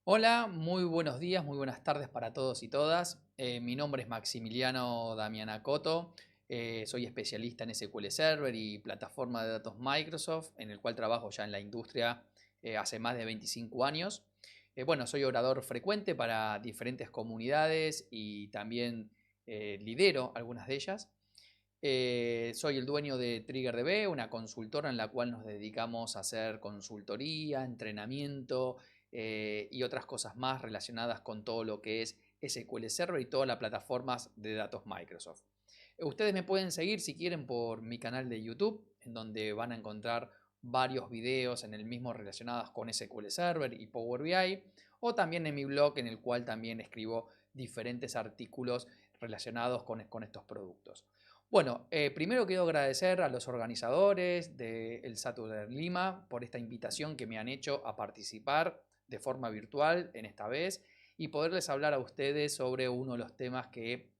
Hola, muy buenos días, muy buenas tardes para todos y todas. Mi nombre es Maximiliano Damiana Coto. Soy especialista en SQL Server y plataforma de datos Microsoft, en el cual trabajo ya en la industria hace más de 25 años. Bueno, soy orador frecuente para diferentes comunidades y también lidero algunas de ellas. Soy el dueño de TriggerDB, una consultora en la cual nos dedicamos a hacer consultoría, entrenamiento y otras cosas más relacionadas con todo lo que es SQL Server y todas las plataformas de datos Microsoft. Ustedes me pueden seguir si quieren por mi canal de YouTube, en donde van a encontrar varios videos en el mismo relacionados con SQL Server y Power BI, o también en mi blog en el cual también escribo diferentes artículos relacionados con estos productos. Bueno, primero quiero agradecer a los organizadores del Saturday Lima por esta invitación que me han hecho a participar de forma virtual en esta vez y poderles hablar a ustedes sobre uno de los temas que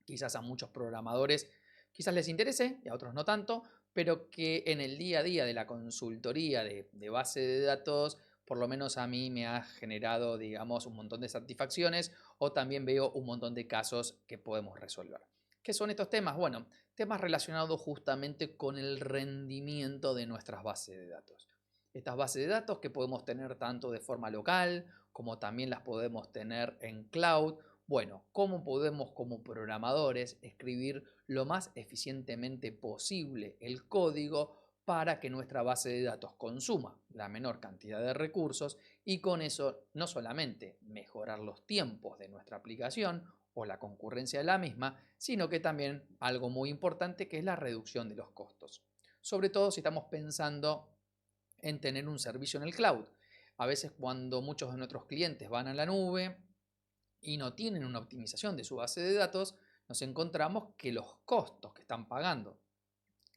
quizás a muchos programadores quizás les interese y a otros no tanto, pero que en el día a día de la consultoría de base de datos, por lo menos a mí me ha generado, digamos, un montón de satisfacciones o también veo un montón de casos que podemos resolver. ¿Qué son estos temas? Bueno, temas relacionados justamente con el rendimiento de nuestras bases de datos. Estas bases de datos que podemos tener tanto de forma local como también las podemos tener en cloud. Bueno, ¿cómo podemos como programadores escribir lo más eficientemente posible el código para que nuestra base de datos consuma la menor cantidad de recursos y con eso no solamente mejorar los tiempos de nuestra aplicación o la concurrencia de la misma, sino que también algo muy importante que es la reducción de los costos? Sobre todo si estamos pensando en tener un servicio en el cloud. A veces cuando muchos de nuestros clientes van a la nube y no tienen una optimización de su base de datos, nos encontramos que los costos que están pagando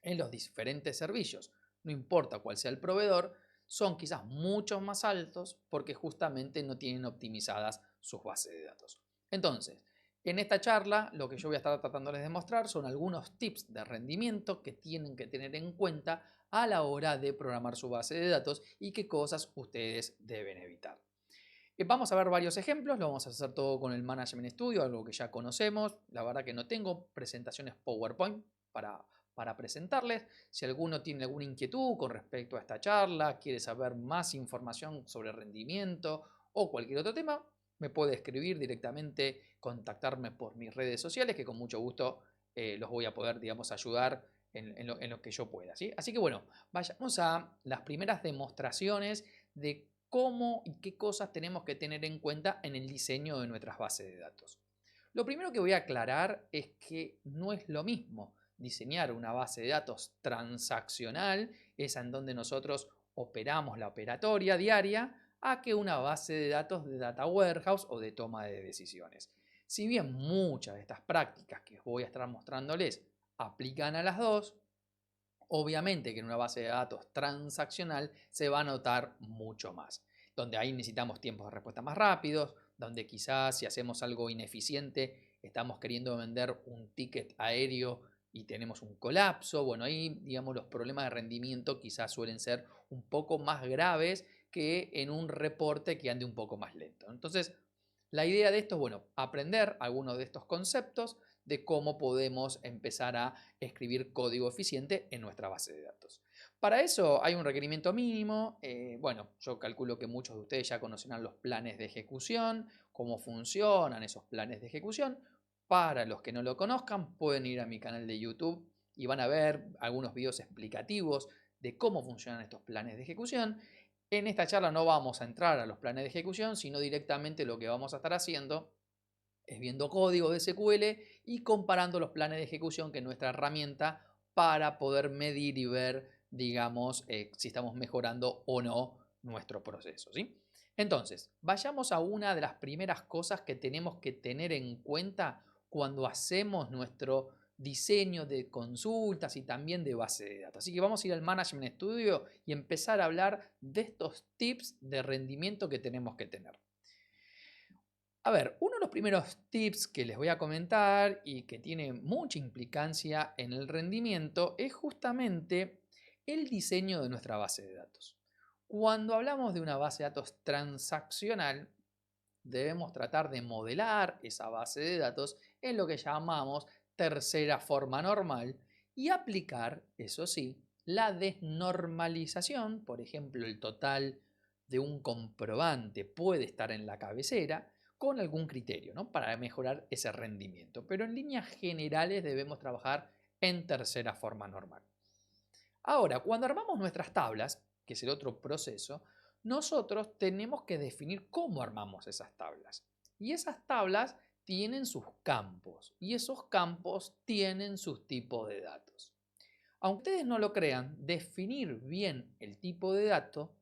en los diferentes servicios, no importa cuál sea el proveedor, son quizás mucho más altos porque justamente no tienen optimizadas sus bases de datos. Entonces, en esta charla lo que yo voy a estar tratándoles de mostrar son algunos tips de rendimiento que tienen que tener en cuenta a la hora de programar su base de datos y qué cosas ustedes deben evitar. Vamos a ver varios ejemplos, lo vamos a hacer todo con el Management Studio, algo que ya conocemos. La verdad que no tengo presentaciones PowerPoint para presentarles. Si alguno tiene alguna inquietud con respecto a esta charla, quiere saber más información sobre rendimiento o cualquier otro tema, me puede escribir directamente, contactarme por mis redes sociales, que con mucho gusto los voy a poder, digamos, ayudar en lo que yo pueda. ¿Sí? Así que bueno, vayamos a las primeras demostraciones de cómo y qué cosas tenemos que tener en cuenta en el diseño de nuestras bases de datos. Lo primero que voy a aclarar es que no es lo mismo diseñar una base de datos transaccional, esa en donde nosotros operamos la operatoria diaria, a que una base de datos de data warehouse o de toma de decisiones. Si bien muchas de estas prácticas que voy a estar mostrándoles aplican a las dos, obviamente que en una base de datos transaccional se va a notar mucho más, donde ahí necesitamos tiempos de respuesta más rápidos, donde quizás si hacemos algo ineficiente estamos queriendo vender un ticket aéreo y tenemos un colapso. Bueno, ahí digamos los problemas de rendimiento quizás suelen ser un poco más graves que en un reporte que ande un poco más lento. Entonces, la idea de esto es, bueno, aprender algunos de estos conceptos de cómo podemos empezar a escribir código eficiente en nuestra base de datos. Para eso hay un requerimiento mínimo. Bueno, yo calculo que muchos de ustedes ya conocerán los planes de ejecución, cómo funcionan esos planes de ejecución. Para los que no lo conozcan, pueden ir a mi canal de YouTube y van a ver algunos videos explicativos de cómo funcionan estos planes de ejecución. En esta charla no vamos a entrar a los planes de ejecución, sino directamente lo que vamos a estar haciendo es viendo código de SQL y comparando los planes de ejecución que es nuestra herramienta para poder medir y ver, digamos, si estamos mejorando o no nuestro proceso. ¿Sí? Entonces, vayamos a una de las primeras cosas que tenemos que tener en cuenta cuando hacemos nuestro diseño de consultas y también de base de datos. Así que vamos a ir al Management Studio y empezar a hablar de estos tips de rendimiento que tenemos que tener. A ver, uno de los primeros tips que les voy a comentar y que tiene mucha implicancia en el rendimiento es justamente el diseño de nuestra base de datos. Cuando hablamos de una base de datos transaccional, debemos tratar de modelar esa base de datos en lo que llamamos tercera forma normal y aplicar, eso sí, la desnormalización. Por ejemplo, el total de un comprobante puede estar en la cabecera con algún criterio, ¿no?, para mejorar ese rendimiento. Pero en líneas generales debemos trabajar en tercera forma normal. Ahora, cuando armamos nuestras tablas, que es el otro proceso, nosotros tenemos que definir cómo armamos esas tablas. Y esas tablas tienen sus campos y esos campos tienen sus tipos de datos. Aunque ustedes no lo crean, definir bien el tipo de dato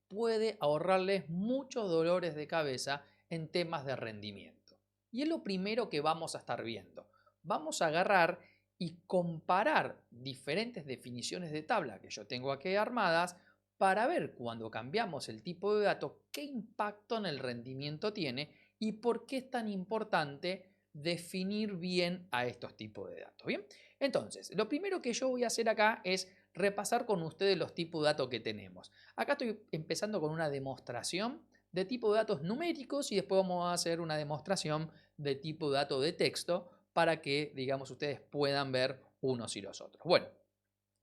puede ahorrarles muchos dolores de cabeza en temas de rendimiento. Y es lo primero que vamos a estar viendo. Vamos a agarrar y comparar diferentes definiciones de tabla que yo tengo aquí armadas para ver cuando cambiamos el tipo de dato qué impacto en el rendimiento tiene y por qué es tan importante definir bien a estos tipos de datos. Bien, entonces, lo primero que yo voy a hacer acá es repasar con ustedes los tipos de datos que tenemos. Acá estoy empezando con una demostración de tipo de datos numéricos y después vamos a hacer una demostración de tipo de datos de texto para que, digamos, ustedes puedan ver unos y los otros. Bueno,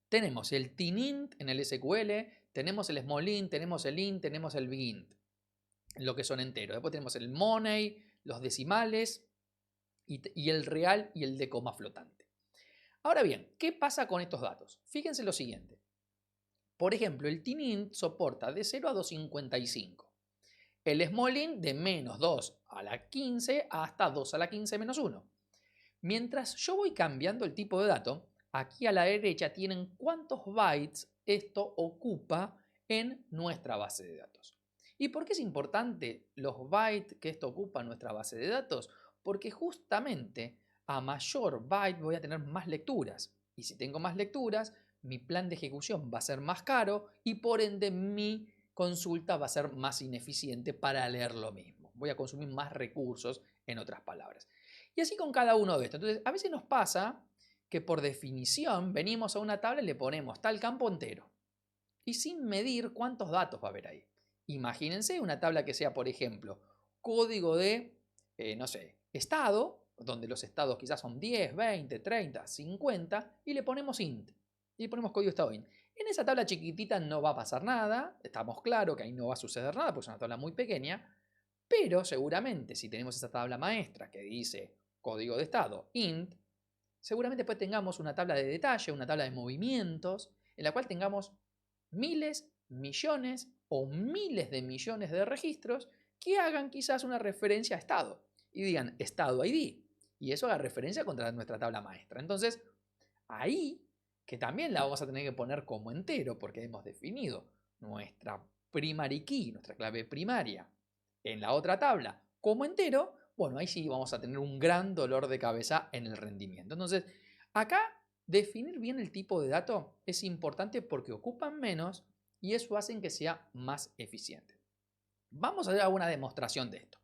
tenemos el tint en el SQL, tenemos el small int, tenemos el int, tenemos el big int, lo que son enteros. Después tenemos el money, los decimales y el real y el de coma flotante. Ahora bien, ¿qué pasa con estos datos? Fíjense lo siguiente. Por ejemplo, el tint soporta de 0 a 255. El small int de menos 2 a la 15 hasta 2 a la 15 menos 1. Mientras yo voy cambiando el tipo de dato, aquí a la derecha tienen cuántos bytes esto ocupa en nuestra base de datos. ¿Y por qué es importante los bytes que esto ocupa en nuestra base de datos? Porque justamente a mayor byte voy a tener más lecturas. Y si tengo más lecturas, mi plan de ejecución va a ser más caro y por ende mi consulta va a ser más ineficiente para leer lo mismo. Voy a consumir más recursos, en otras palabras. Y así con cada uno de estos. Entonces, a veces nos pasa que por definición venimos a una tabla y le ponemos tal campo entero. Y sin medir cuántos datos va a haber ahí. Imagínense una tabla que sea, por ejemplo, código de, no sé, estado, donde los estados quizás son 10, 20, 30, 50, y le ponemos int. Y le ponemos código estado int. En esa tabla chiquitita no va a pasar nada, estamos claros que ahí no va a suceder nada porque es una tabla muy pequeña, pero seguramente si tenemos esa tabla maestra que dice código de estado int, seguramente después tengamos una tabla de detalle, una tabla de movimientos, en la cual tengamos miles, millones o miles de millones de registros que hagan quizás una referencia a estado y digan estado ID, y eso haga referencia contra nuestra tabla maestra. Entonces, ahí, que también la vamos a tener que poner como entero porque hemos definido nuestra primary key, nuestra clave primaria, en la otra tabla como entero, bueno, ahí sí vamos a tener un gran dolor de cabeza en el rendimiento. Entonces, acá definir bien el tipo de dato es importante porque ocupan menos y eso hace que sea más eficiente. Vamos a hacer alguna demostración de esto.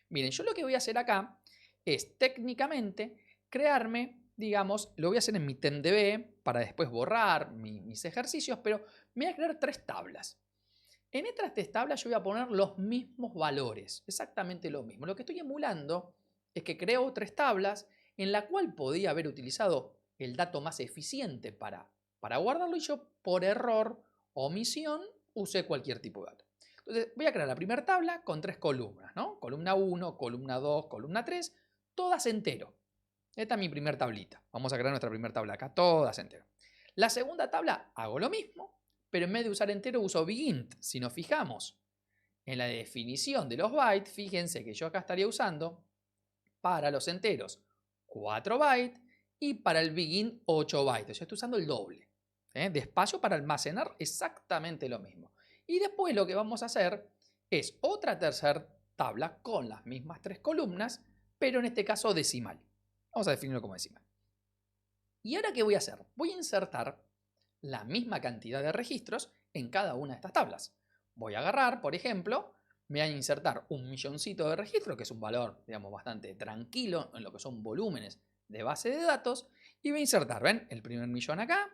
Miren, yo lo que voy a hacer acá es técnicamente crearme, digamos, lo voy a hacer en mi TemDB para después borrar mis ejercicios, pero me voy a crear 3 tablas. En estas 3 tablas yo voy a poner los mismos valores, exactamente lo mismo. Lo que estoy emulando es que creo 3 tablas en la cual podía haber utilizado el dato más eficiente para guardarlo y yo por error, omisión, usé cualquier tipo de dato. Entonces voy a crear la primera tabla con 3 columnas, ¿no? Columna 1, columna 2, columna 3, todas entero. Esta es mi primera tablita. Vamos a crear nuestra primera tabla acá, todas entero. La segunda tabla hago lo mismo, pero en vez de usar entero uso bigint. Si nos fijamos en la definición de los bytes, fíjense que yo acá estaría usando para los enteros 4 bytes y para el bigint 8 bytes. Yo estoy usando el doble de espacio para almacenar exactamente lo mismo. Y después lo que vamos a hacer es otra tercera tabla con las mismas 3 columnas, pero en este caso decimal. Vamos a definirlo como decimal. ¿Y ahora qué voy a hacer? Voy a insertar la misma cantidad de registros en cada una de estas tablas. Voy a agarrar, por ejemplo, me voy a insertar un milloncito de registros, que es un valor, digamos, bastante tranquilo en lo que son volúmenes de base de datos, y voy a insertar, ¿ven? El primer millón acá,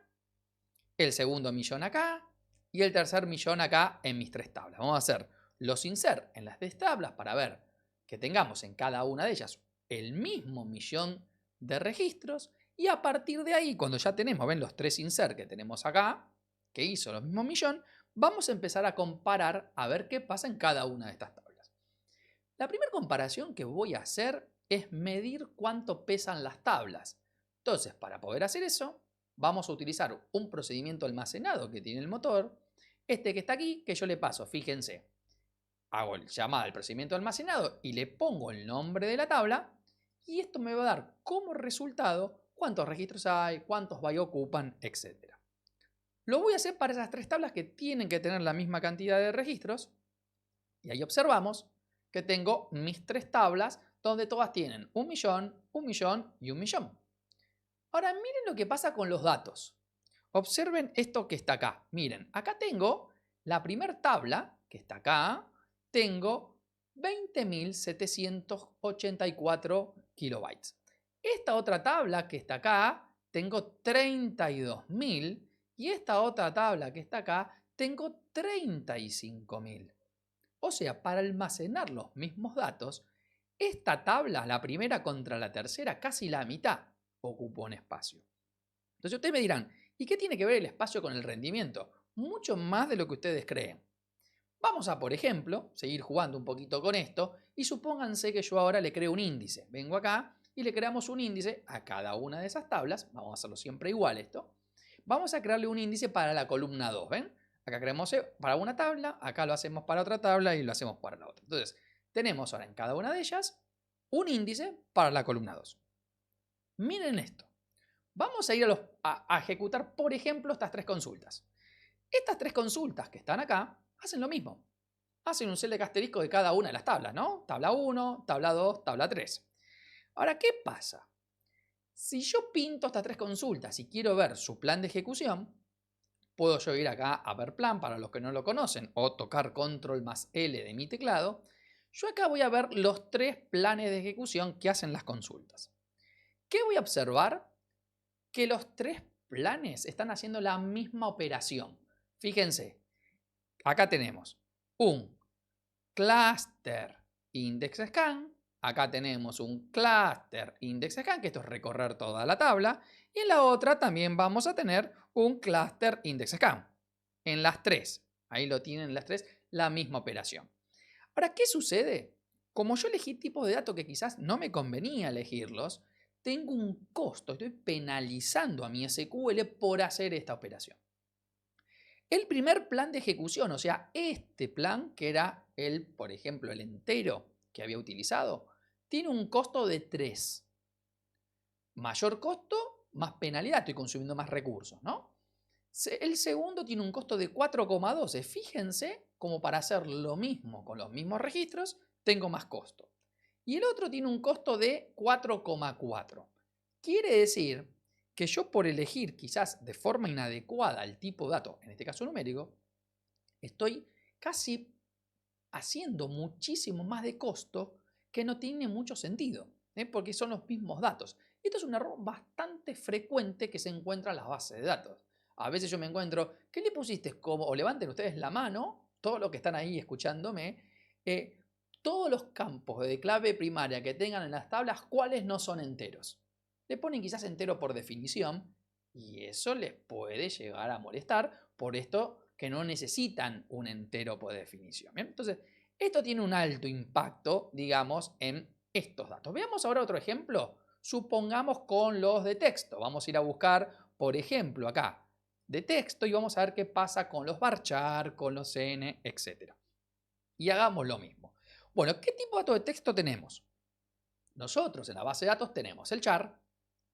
el segundo millón acá y el tercer millón acá en mis 3 tablas. Vamos a hacer los insert en las 3 tablas para ver que tengamos en cada una de ellas el mismo millón de registros y a partir de ahí, cuando ya tenemos, ven los 3 insert que tenemos acá, que hizo los mismos millón, vamos a empezar a comparar a ver qué pasa en cada una de estas tablas. La primera comparación que voy a hacer es medir cuánto pesan las tablas. Entonces, para poder hacer eso, vamos a utilizar un procedimiento almacenado que tiene el motor, este que está aquí, que yo le paso, fíjense, hago el llamado al procedimiento almacenado y le pongo el nombre de la tabla y esto me va a dar como resultado cuántos registros hay, cuántos bytes ocupan, etc. Lo voy a hacer para esas 3 tablas que tienen que tener la misma cantidad de registros y ahí observamos que tengo mis 3 tablas donde todas tienen 1.000.000, 1.000.000 y 1.000.000. Ahora miren lo que pasa con los datos. Observen esto que está acá. Miren, acá tengo la primera tabla que está acá. Tengo 20.784 kilobytes. Esta otra tabla que está acá, tengo 32.000 y esta otra tabla que está acá, tengo 35.000. O sea, para almacenar los mismos datos, esta tabla, la primera contra la tercera, casi la mitad ocupó un espacio. Entonces ustedes me dirán, ¿y qué tiene que ver el espacio con el rendimiento? Mucho más de lo que ustedes creen. Vamos a, por ejemplo, seguir jugando un poquito con esto y supónganse que yo ahora le creo un índice. Vengo acá y le creamos un índice a cada una de esas tablas. Vamos a hacerlo siempre igual esto. Vamos a crearle un índice para la columna 2, ¿ven? Acá creamos para una tabla, acá lo hacemos para otra tabla y lo hacemos para la otra. Entonces, tenemos ahora en cada una de ellas un índice para la columna 2. Miren esto. Vamos a ir a ejecutar, por ejemplo, estas 3 consultas. Estas 3 consultas que están acá hacen lo mismo. Hacen un select asterisco de cada una de las tablas, ¿no? Tabla 1, tabla 2, tabla 3. Ahora, ¿qué pasa? Si yo pinto estas 3 consultas y quiero ver su plan de ejecución, puedo yo ir acá a ver plan para los que no lo conocen o tocar control más L de mi teclado. Yo acá voy a ver los 3 planes de ejecución que hacen las consultas. ¿Qué voy a observar? Que los 3 planes están haciendo la misma operación. Fíjense, acá tenemos un cluster index scan, acá tenemos un cluster index scan, que esto es recorrer toda la tabla, y en la otra también vamos a tener un cluster index scan. En las 3, ahí lo tienen las 3, la misma operación. Ahora, ¿qué sucede? Como yo elegí tipos de datos que quizás no me convenía elegirlos, tengo un costo, estoy penalizando a mi SQL por hacer esta operación. El primer plan de ejecución, o sea, este plan que era por ejemplo, el entero que había utilizado, tiene un costo de 3. Mayor costo, más penalidad, estoy consumiendo más recursos, ¿no? El segundo tiene un costo de 4,12. Fíjense, como para hacer lo mismo con los mismos registros, tengo más costo. Y el otro tiene un costo de 4,4. Quiere decir que yo por elegir quizás de forma inadecuada el tipo de dato, en este caso numérico, estoy casi haciendo muchísimo más de costo que no tiene mucho sentido, porque son los mismos datos. Esto es un error bastante frecuente que se encuentra en las bases de datos. A veces yo me encuentro, ¿qué le pusiste? O levanten ustedes la mano, todos los que están ahí escuchándome, todos los campos de clave primaria que tengan en las tablas, ¿cuáles no son enteros? Le ponen quizás entero por definición y eso les puede llegar a molestar por esto que no necesitan un entero por definición. ¿Bien? Entonces, esto tiene un alto impacto, digamos, en estos datos. Veamos ahora otro ejemplo. Supongamos con los de texto. Vamos a ir a buscar, por ejemplo, acá, de texto y vamos a ver qué pasa con los varchar, con los cn, etc. Y hagamos lo mismo. Bueno, ¿qué tipo de datos de texto tenemos? Nosotros en la base de datos tenemos el char,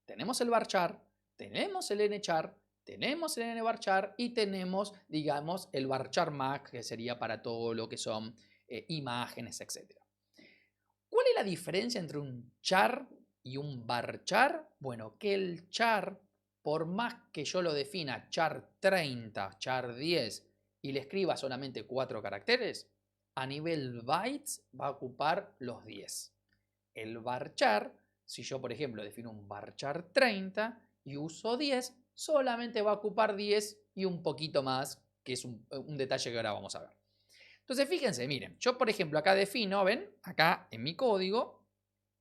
tenemos el varchar, tenemos el nchar, tenemos el nvarchar y tenemos, digamos, el varchar max, que sería para todo lo que son imágenes, etc. ¿Cuál es la diferencia entre un char y un varchar? Bueno, que el char, por más que yo lo defina char 30, char 10 y le escriba solamente 4 caracteres, a nivel bytes va a ocupar los 10. El varchar, si yo por ejemplo defino un varchar 30 y uso 10, solamente va a ocupar 10 y un poquito más, que es un detalle que ahora vamos a ver. Entonces, fíjense, miren, yo por ejemplo acá defino, ¿ven? Acá en mi código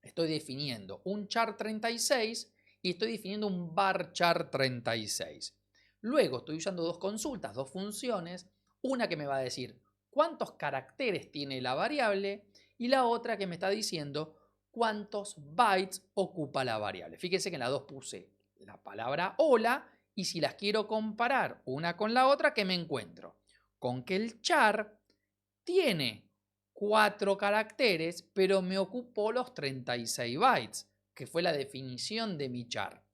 estoy definiendo un char 36 y estoy definiendo un varchar 36. Luego estoy usando dos consultas, dos funciones, una que me va a decir cuántos caracteres tiene la variable y la otra que me está diciendo cuántos bytes ocupa la variable. Fíjense que en la 2 puse la palabra hola y si las quiero comparar una con la otra, ¿qué me encuentro? Con que el char tiene 4 caracteres, pero me ocupó los 36 bytes, que fue la definición de mi char.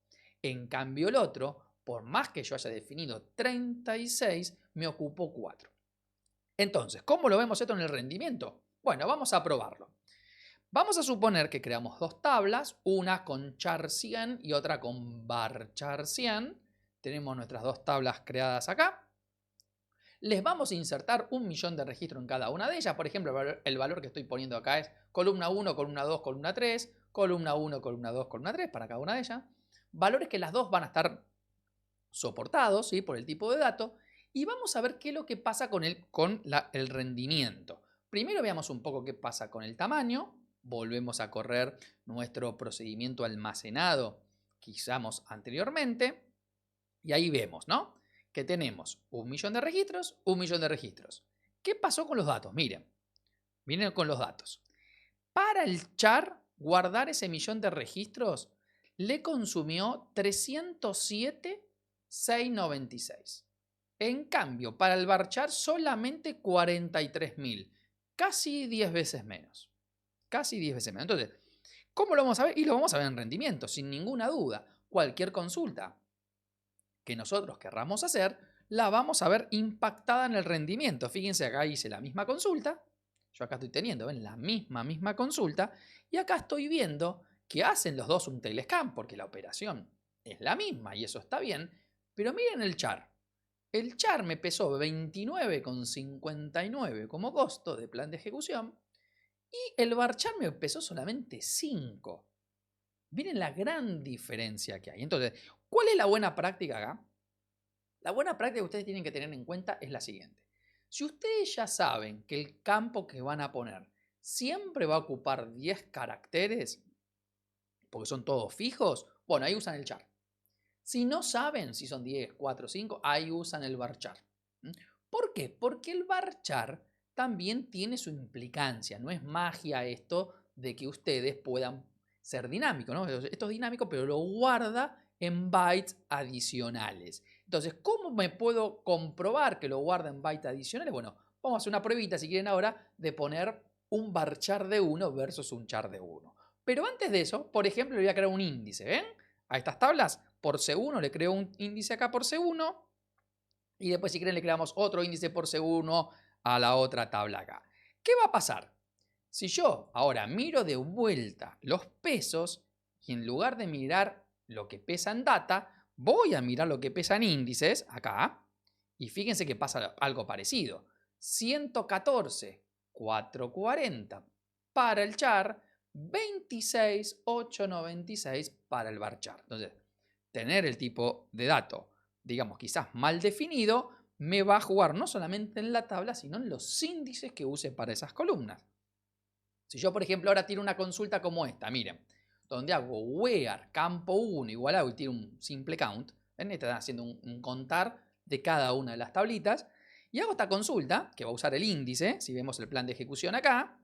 En cambio el otro, por más que yo haya definido 36, me ocupó 4. Entonces, ¿cómo lo vemos esto en el rendimiento? Bueno, vamos a probarlo. Vamos a suponer que creamos dos tablas, una con char 100 y otra con varchar 100. Tenemos nuestras dos tablas creadas acá. Les vamos a insertar 1.000.000 de registros en cada una de ellas. Por ejemplo, el valor que estoy poniendo acá es columna 1, columna 2, columna 3, columna 1, columna 2, columna 3 para cada una de ellas. Valores que las dos van a estar soportados, ¿sí?, por el tipo de dato. Y vamos a ver qué es lo que pasa con el rendimiento. Primero veamos un poco qué pasa con el tamaño. Volvemos a correr nuestro procedimiento almacenado que usamos anteriormente. Y ahí vemos, ¿no?, que tenemos 1.000.000 de registros, 1.000.000 de registros. ¿Qué pasó con los datos? Miren con los datos. Para el char, guardar ese 1.000.000 de registros le consumió 307.696. En cambio, para el varchar solamente 43.000. Casi 10 veces menos. Casi 10 veces menos. Entonces, ¿cómo lo vamos a ver? Y lo vamos a ver en rendimiento, sin ninguna duda. Cualquier consulta que nosotros querramos hacer, la vamos a ver impactada en el rendimiento. Fíjense, acá hice la misma consulta. Yo acá estoy teniendo, ¿ven?, la misma consulta. Y acá estoy viendo que hacen los dos un tail scan, porque la operación es la misma y eso está bien. Pero miren el char. El char me pesó 29,59 como costo de plan de ejecución y el varchar me pesó solamente 5. Miren la gran diferencia que hay. Entonces, ¿cuál es la buena práctica acá? La buena práctica que ustedes tienen que tener en cuenta es la siguiente. Si ustedes ya saben que el campo que van a poner siempre va a ocupar 10 caracteres, porque son todos fijos, bueno, ahí usan el char. Si no saben si son 10, 4, 5, ahí usan el varchar. ¿Por qué? Porque el varchar también tiene su implicancia. No es magia esto de que ustedes puedan ser dinámicos, ¿no? Esto es dinámico, pero lo guarda en bytes adicionales. Entonces, ¿cómo me puedo comprobar que lo guarda en bytes adicionales? Bueno, vamos a hacer una pruebita, si quieren ahora, de poner un varchar de 1 versus un char de 1. Pero antes de eso, por ejemplo, le voy a crear un índice, ¿ven? A estas tablas, por C1 le creo un índice acá por C1 y después si quieren le creamos otro índice por C1 a la otra tabla acá. ¿Qué va a pasar? Si yo ahora miro de vuelta los pesos y en lugar de mirar lo que pesa en data, voy a mirar lo que pesa en índices acá y fíjense que pasa algo parecido. 114,440 para el char, 26,896 para el varchar. Entonces, tener el tipo de dato, digamos, quizás mal definido, me va a jugar no solamente en la tabla, sino en los índices que use para esas columnas. Si yo, por ejemplo, ahora tiro una consulta como esta, miren, donde hago where campo 1 igual y tiro un simple count, ¿ven? Están haciendo un contar de cada una de las tablitas, y hago esta consulta, que va a usar el índice, si vemos el plan de ejecución acá,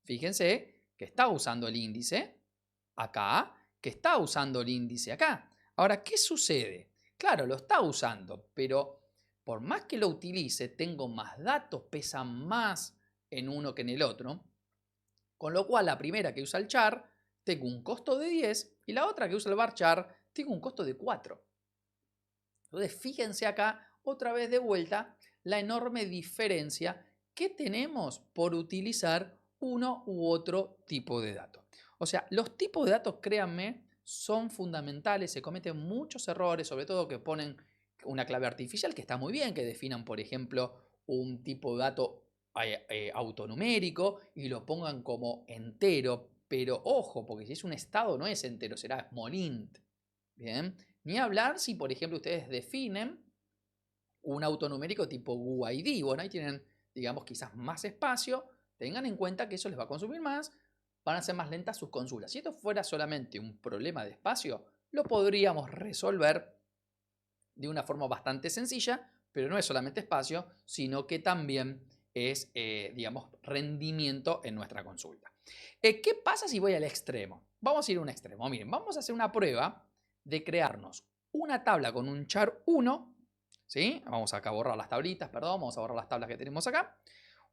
fíjense que está usando el índice acá, que está usando el índice acá. Ahora, ¿qué sucede? Claro, lo está usando, pero por más que lo utilice, tengo más datos, pesan más en uno que en el otro. Con lo cual, la primera que usa el char, tengo un costo de 10 y la otra que usa el varchar, tengo un costo de 4. Entonces, fíjense acá, otra vez de vuelta, la enorme diferencia que tenemos por utilizar uno u otro tipo de datos. O sea, los tipos de datos, créanme, son fundamentales, se cometen muchos errores, sobre todo que ponen una clave artificial, que está muy bien, que definan, por ejemplo, un tipo de dato autonumérico y lo pongan como entero, pero ojo, porque si es un estado no es entero, será small int. Bien, ni hablar si, por ejemplo, ustedes definen un autonumérico tipo UID. Bueno, ahí tienen digamos, quizás más espacio, tengan en cuenta que eso les va a consumir más, van a ser más lentas sus consultas. Si esto fuera solamente un problema de espacio, lo podríamos resolver de una forma bastante sencilla, pero no es solamente espacio, sino que también es, digamos, rendimiento en nuestra consulta. ¿Qué pasa si voy al extremo? Vamos a ir a un extremo. Miren, vamos a hacer una prueba de crearnos una tabla con un char 1, ¿sí? Vamos acá a borrar las tablitas, perdón, vamos a borrar las tablas que tenemos acá.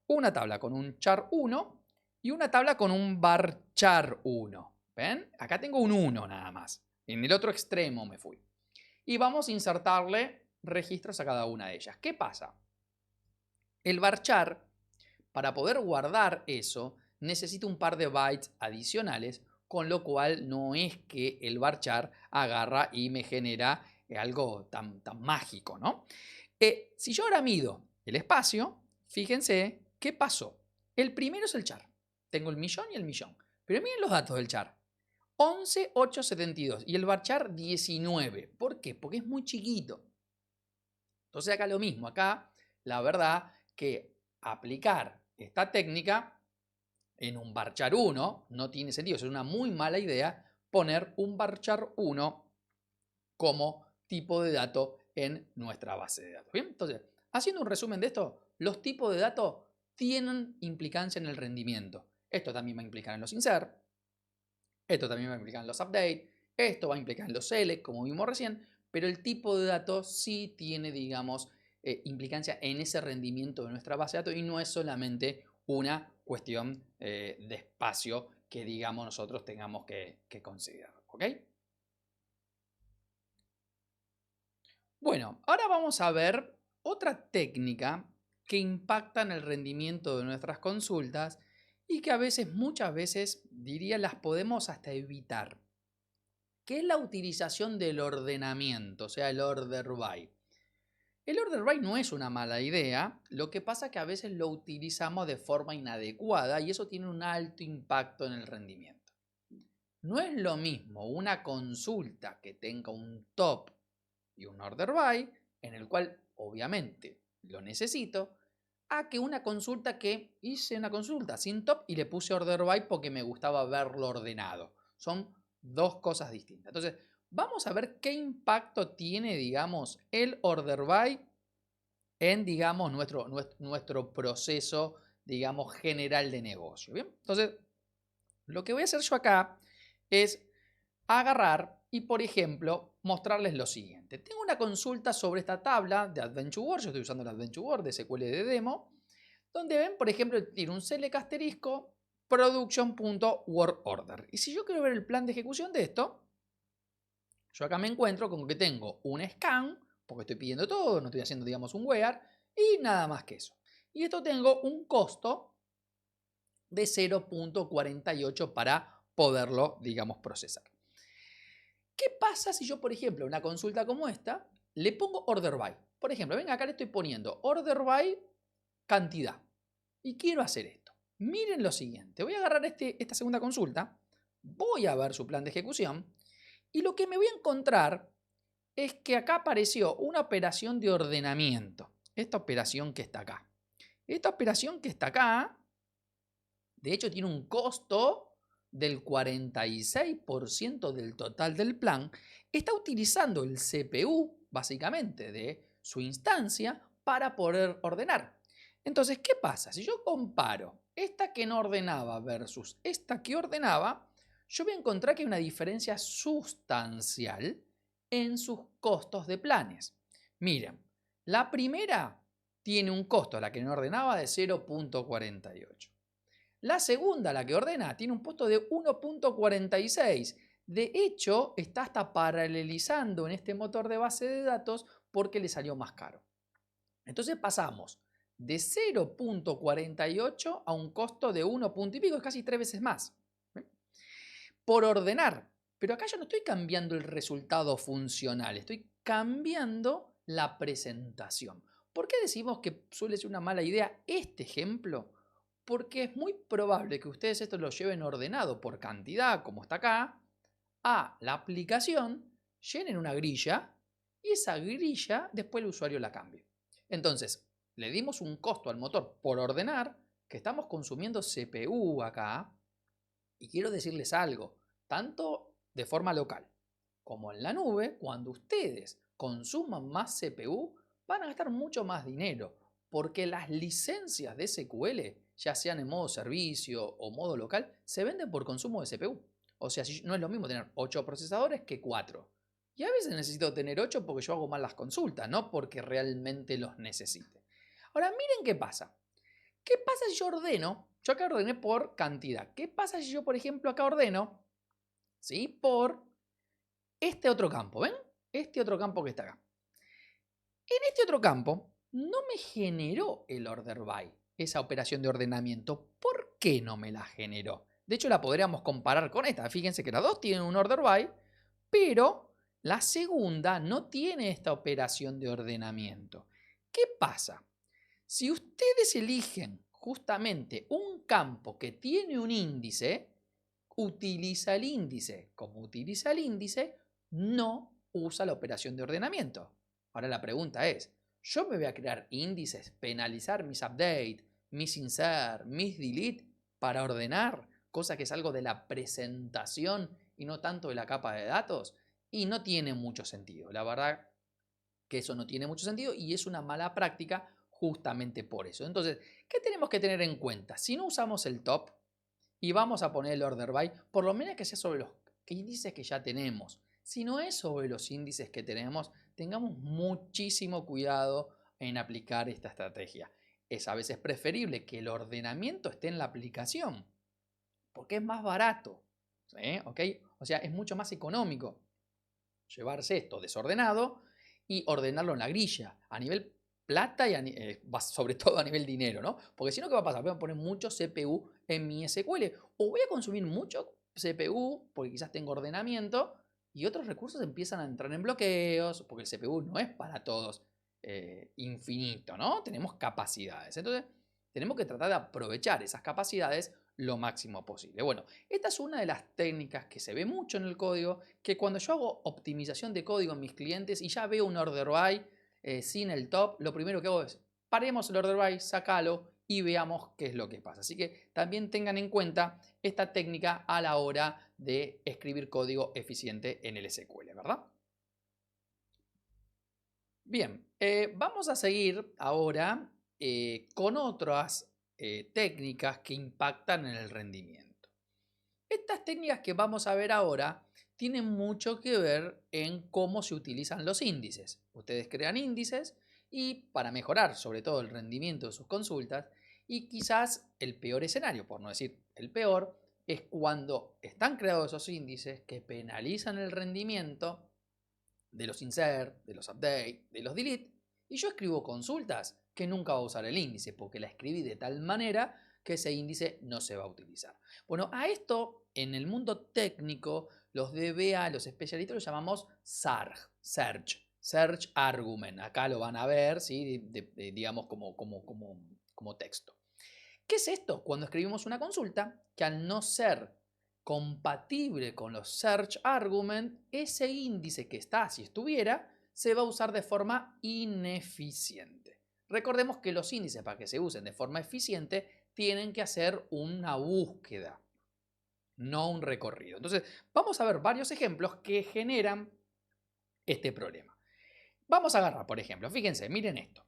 Una tabla con un char 1 y una tabla con un varchar 1. ¿Ven? Acá tengo un 1 nada más. En el otro extremo me fui. Y vamos a insertarle registros a cada una de ellas. ¿Qué pasa? El varchar, para poder guardar eso, necesita un par de bytes adicionales, con lo cual no es que el varchar agarra y me genera algo tan mágico, ¿no? Si yo ahora mido el espacio, fíjense qué pasó. El primero es el char. Tengo el millón y el millón. Pero miren los datos del char. 11,872 y el varchar 19. ¿Por qué? Porque es muy chiquito. Entonces acá lo mismo. Acá la verdad que aplicar esta técnica en un varchar 1 no tiene sentido. Es una muy mala idea poner un varchar 1 como tipo de dato en nuestra base de datos. Bien, entonces, haciendo un resumen de esto, los tipos de datos tienen implicancia en el rendimiento. Esto también va a implicar en los insert, esto también va a implicar en los update, esto va a implicar en los select, como vimos recién, pero el tipo de datos sí tiene, digamos, implicancia en ese rendimiento de nuestra base de datos y no es solamente una cuestión de espacio que, digamos, nosotros tengamos que considerar. ¿Ok? Bueno, ahora vamos a ver otra técnica que impacta en el rendimiento de nuestras consultas y que a veces, muchas veces, diría, las podemos hasta evitar, que es la utilización del ordenamiento, o sea, el order by. El order by no es una mala idea, lo que pasa es que a veces lo utilizamos de forma inadecuada y eso tiene un alto impacto en el rendimiento. No es lo mismo una consulta que tenga un top y un order by, en el cual obviamente lo necesito, a que una consulta que hice una consulta sin top y le puse order by porque me gustaba verlo ordenado. Son dos cosas distintas. Entonces, vamos a ver qué impacto tiene, digamos, el order by en, digamos, nuestro proceso, digamos, general de negocio. ¿Bien? Entonces, lo que voy a hacer yo acá es agarrar y, por ejemplo, mostrarles lo siguiente. Tengo una consulta sobre esta tabla de Adventure Word. Yo estoy usando el Adventure Word de SQL de demo, donde ven, por ejemplo, tiene un select asterisco production.wordOrder. Y si yo quiero ver el plan de ejecución de esto, yo acá me encuentro con que tengo un scan, porque estoy pidiendo todo, no estoy haciendo, digamos, un where, y nada más que eso. Y esto tengo un costo de 0.48 para poderlo, digamos, procesar. ¿Qué pasa si yo, por ejemplo, una consulta como esta, le pongo order by? Por ejemplo, venga, acá le estoy poniendo order by cantidad. Y quiero hacer esto. Miren lo siguiente. Voy a agarrar esta segunda consulta, voy a ver su plan de ejecución, y lo que me voy a encontrar es que acá apareció una operación de ordenamiento. Esta operación que está acá. Esta operación que está acá, de hecho, tiene un costo del 46% del total del plan. Está utilizando el CPU, básicamente, de su instancia para poder ordenar. Entonces, ¿qué pasa? Si yo comparo esta que no ordenaba versus esta que ordenaba, yo voy a encontrar que hay una diferencia sustancial en sus costos de planes. Miren, la primera tiene un costo, la que no ordenaba, de 0.48. La segunda, la que ordena, tiene un costo de 1.46. De hecho, está hasta paralelizando en este motor de base de datos porque le salió más caro. Entonces pasamos de 0.48 a un costo de 1 punto y pico, es casi 3 veces más. Por ordenar. Pero acá yo no estoy cambiando el resultado funcional, estoy cambiando la presentación. ¿Por qué decimos que suele ser una mala idea este ejemplo? Porque es muy probable que ustedes esto lo lleven ordenado por cantidad, como está acá, a la aplicación, llenen una grilla y esa grilla después el usuario la cambie. Entonces, le dimos un costo al motor por ordenar, que estamos consumiendo CPU acá. Y quiero decirles algo, tanto de forma local como en la nube, cuando ustedes consuman más CPU, van a gastar mucho más dinero, porque las licencias de SQL, ya sean en modo servicio o modo local, se venden por consumo de CPU. O sea, no es lo mismo tener 8 procesadores que 4. Y a veces necesito tener 8 porque yo hago mal las consultas, no porque realmente los necesite. Ahora, miren qué pasa. ¿Qué pasa si yo ordeno? Yo acá ordené por cantidad. ¿Qué pasa si yo, por ejemplo, acá ordeno, ¿sí?, por este otro campo? ¿Ven? Este otro campo que está acá. En este otro campo no me generó el order by, esa operación de ordenamiento. ¿Por qué no me la generó? De hecho, la podríamos comparar con esta. Fíjense que las dos tienen un order by, pero la segunda no tiene esta operación de ordenamiento. ¿Qué pasa? Si ustedes eligen justamente un campo que tiene un índice, utiliza el índice. Como utiliza el índice, no usa la operación de ordenamiento. Ahora la pregunta es, ¿yo me voy a crear índices, penalizar mis update, mis insert, mis delete para ordenar? Cosa que es algo de la presentación y no tanto de la capa de datos. Y no tiene mucho sentido. La verdad que eso no tiene mucho sentido y es una mala práctica justamente por eso. Entonces, ¿qué tenemos que tener en cuenta? Si no usamos el top y vamos a poner el order by, por lo menos que sea sobre los índices que ya tenemos. Si no es sobre los índices que tenemos, tengamos muchísimo cuidado en aplicar esta estrategia. Es a veces preferible que el ordenamiento esté en la aplicación, porque es más barato. ¿Sí? ¿Ok? O sea, es mucho más económico llevarse esto desordenado y ordenarlo en la grilla, a nivel plata y sobre todo a nivel dinero, ¿no? Porque si no, ¿qué va a pasar? Voy a poner mucho CPU en mi SQL o voy a consumir mucho CPU porque quizás tengo ordenamiento y otros recursos empiezan a entrar en bloqueos porque el CPU no es para todos infinito, ¿no? Tenemos capacidades. Entonces, tenemos que tratar de aprovechar esas capacidades lo máximo posible. Bueno, esta es una de las técnicas que se ve mucho en el código, que cuando yo hago optimización de código en mis clientes y ya veo un order by sin el top, lo primero que hago es paremos el order by, sacalo y veamos qué es lo que pasa. Así que también tengan en cuenta esta técnica a la hora de escribir código eficiente en el SQL, ¿verdad? Bien, vamos a seguir ahora con otras técnicas que impactan en el rendimiento. Estas técnicas que vamos a ver ahora tienen mucho que ver en cómo se utilizan los índices. Ustedes crean índices y para mejorar sobre todo el rendimiento de sus consultas, y quizás el peor escenario, por no decir el peor, es cuando están creados esos índices que penalizan el rendimiento de los insert, de los update, de los delete, y yo escribo consultas que nunca va a usar el índice porque la escribí de tal manera que ese índice no se va a utilizar. Bueno, a esto en el mundo técnico, los DBA, los especialistas, lo llamamos SARG, Search Argument. Acá lo van a ver, ¿sí? Digamos como texto. ¿Qué es esto? Cuando escribimos una consulta que al no ser compatible con los search argument, ese índice que está, si estuviera, se va a usar de forma ineficiente. Recordemos que los índices, para que se usen de forma eficiente, tienen que hacer una búsqueda, no un recorrido. Entonces, vamos a ver varios ejemplos que generan este problema. Vamos a agarrar, por ejemplo, fíjense, miren esto.